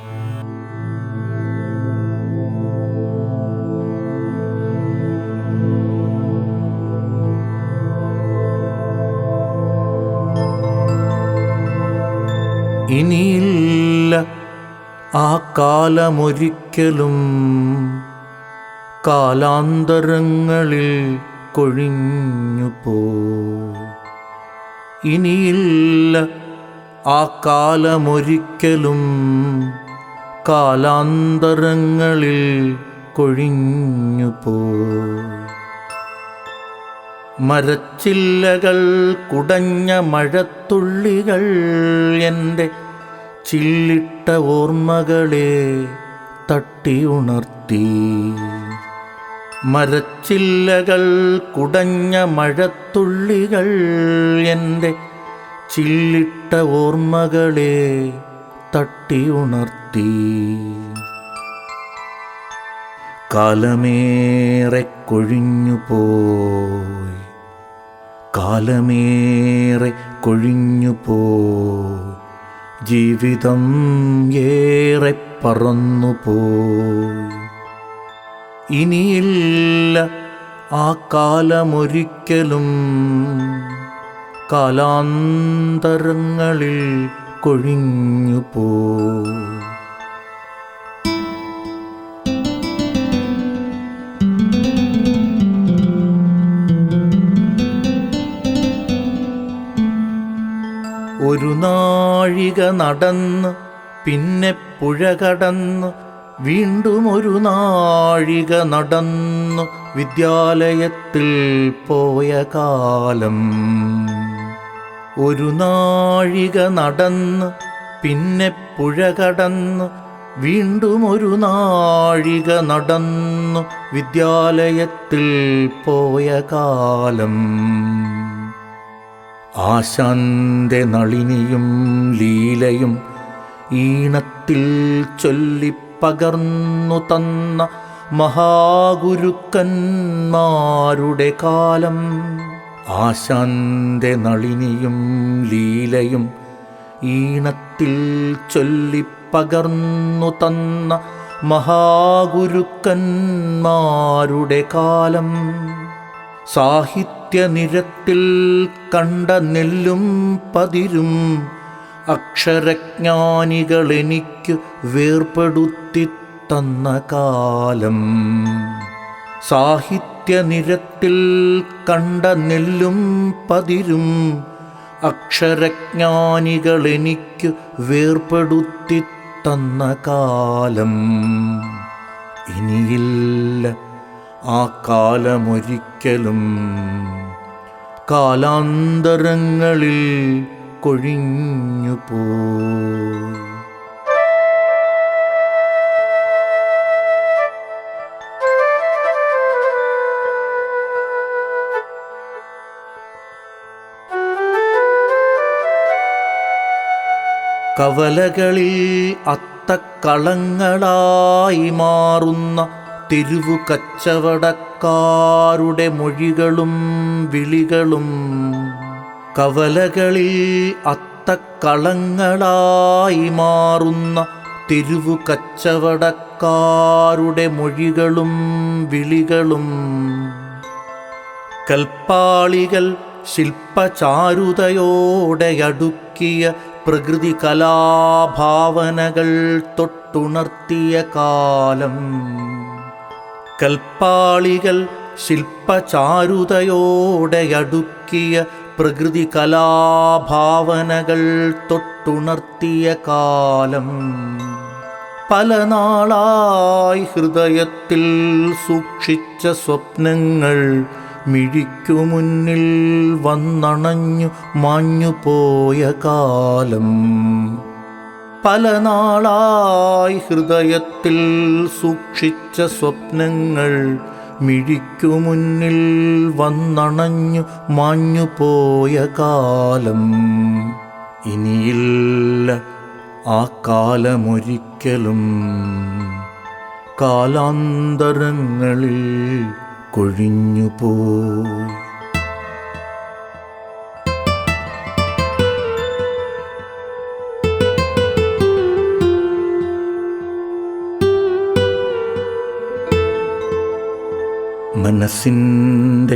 ഇനിയില്ല ആ കാലമൊരിക്കലും, കാലാന്തരങ്ങളിൽ കൊഴിഞ്ഞുപോ. ഇനിയില്ല ആ കാലമൊരിക്കലും, കാലാന്തരങ്ങളിൽ കൊഴിഞ്ഞുപോ. മരച്ചില്ലകൾ കുടഞ്ഞ മഴത്തുള്ളികൾ എൻ്റെ ചില്ലിട്ട ഓർമ്മകളെ തട്ടിയുണർത്തി. മരച്ചില്ലകൾ കുടഞ്ഞ മഴത്തുള്ളികൾ എൻ്റെ ചില്ലിട്ട ഓർമ്മകളെ തട്ടിയുണർത്തി. കാലമേറെ കൊഴിഞ്ഞുപോയി, കാലമേറെ കൊഴിഞ്ഞുപോയി, ജീവിതം ഏറെ പറന്നുപോയി. ഇനിയില്ല ആ കാലമൊരിക്കലും, കാലാന്തരങ്ങളിൽ കൊഴിഞ്ഞുപോയി. ഒരു നാഴിക നടന്ന് പിന്നെ പുഴ കടന്ന്, വീണ്ടും ഒരു നാഴിക നടന്നു വിദ്യാലയത്തിൽ പോയ കാലം. ഒരു നാഴിക നടന്ന് പിന്നെ പുഴ കടന്ന്, വീണ്ടും ഒരു നാഴിക നടന്നു വിദ്യാലയത്തിൽ പോയ കാലം. ആശാന്റെ നളിനിയും ലീലയും ഈണത്തിൽ ചൊല്ലിപ്പകർന്നു തന്ന മഹാഗുരുക്കന്മാരുടെ കാലം. ആശാന്റെ നളിനിയും ലീലയും ഈണത്തിൽ ചൊല്ലിപ്പകർന്നു തന്ന മഹാഗുരുക്കന്മാരുടെ കാലം. സാഹിത്യനിരത്തിൽ കണ്ട നെല്ലും പതിരും അക്ഷരജ്ഞാനികളെനിക്കു വേർപെടുത്തി തന്ന കാലം. സാഹിത്യനിരത്തിൽ കണ്ട നെല്ലും പതിരും അക്ഷരജ്ഞാനികളെനിക്കു വേർപെടുത്തി തന്ന കാലം. ഇനിയില്ല ആ കാലമൊരിക്കലും, കാലാന്തരങ്ങളിൽ കൊഴിഞ്ഞുപോയി. കവലകളിൽ അത്തക്കളങ്ങളായി മാറുന്ന തെരുവു കച്ചവടക്കാരുടെ മൊഴികളും വിളികളും. കവലകളിൽ അത്തക്കളങ്ങളായി മാറുന്ന തെരുവു കച്ചവടക്കാരുടെ മൊഴികളും വിളികളും. കൽപ്പാളികൾ ശില്പചാരുതയോടെ അടുക്കിയ പ്രകൃതി കലാഭാവനകൾ തൊട്ടുണർത്തിയ കാലം. കൽപ്പാളികൾ ശില്പചാരുതയോടെ അടുക്കിയ പ്രകൃതി കലാഭാവനകൾ തൊട്ടുണർത്തിയ കാലം. പല നാളായി ഹൃദയത്തിൽ സൂക്ഷിച്ച സ്വപ്നങ്ങൾ മിഴിക്കു മുന്നിൽ വന്നണഞ്ഞു മാഞ്ഞുപോയ കാലം. പല നാളായി ഹൃദയത്തിൽ സൂക്ഷിച്ച സ്വപ്നങ്ങൾ മിഴിക്കു മുന്നിൽ വന്നണഞ്ഞു മാഞ്ഞുപോയ കാലം. ഇനിയില്ല ആ കാലമൊരിക്കലും, കാലാന്തരങ്ങളിൽ കൊഴിഞ്ഞുപോയി. മനസ്സിൻ്റെ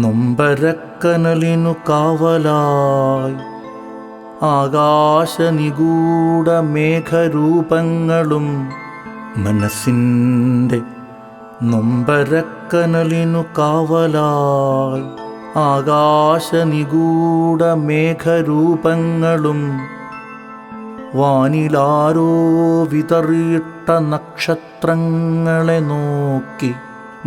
നൊമ്പരക്കനലിനു കാവലായി ആകാശനിഗൂഢ മേഘരൂപങ്ങളും മനസ്സിൻ്റെ നൊമ്പരക്കനലിനു കാവലായി ആകാശനിഗൂഢ മേഘരൂപങ്ങളും വാനിലാരോ വിതറിയിട്ട നക്ഷത്രങ്ങളെ നോക്കി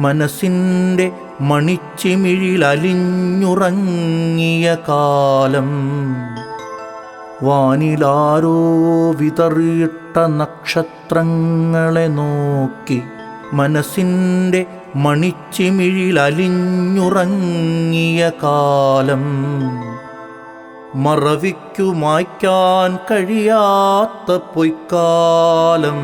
മനസ്സിൻ്റെ മണിച്ചിമിഴിലലിഞ്ഞുറങ്ങിയ കാലം. വാനിലാരോ വിതറിയിട്ട നക്ഷത്രങ്ങളെ നോക്കി മനസ്സിൻ്റെ മണിച്ചിമിഴിലലിഞ്ഞുറങ്ങിയ കാലം. മറവിക്കു മായ്ക്കാൻ കഴിയാത്ത പൊയ്ക്കാലം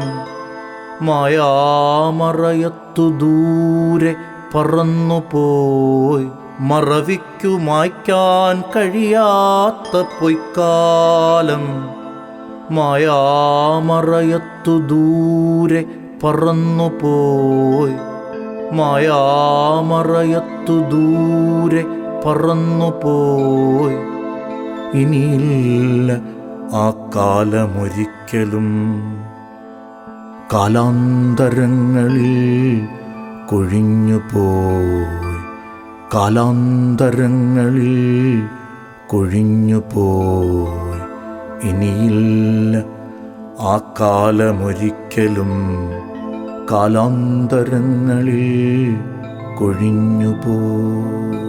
മായാമറയത്തു ദൂരെ പറന്നുപോയി. മറവിക്കു മായ്ക്കാൻ കഴിയാത്ത പൊയ്ക്കാലം മായാമറയത്തു ദൂരെ പറന്നുപോയി. മായാമറയത്തു ദൂരെ പറന്നുപോയി. ഇനിയില്ല ആ കാലമൊരിക്കലും. കാലാന്തരങ്ങളിൽ കൊഴിഞ്ഞുപോയി. കാലാന്തരങ്ങളിൽ കൊഴിഞ്ഞുപോയി. ഇനിയില്ല ആ കാലമൊരിക്കലും. കാലാന്തരങ്ങളിൽ കൊഴിഞ്ഞുപോയി.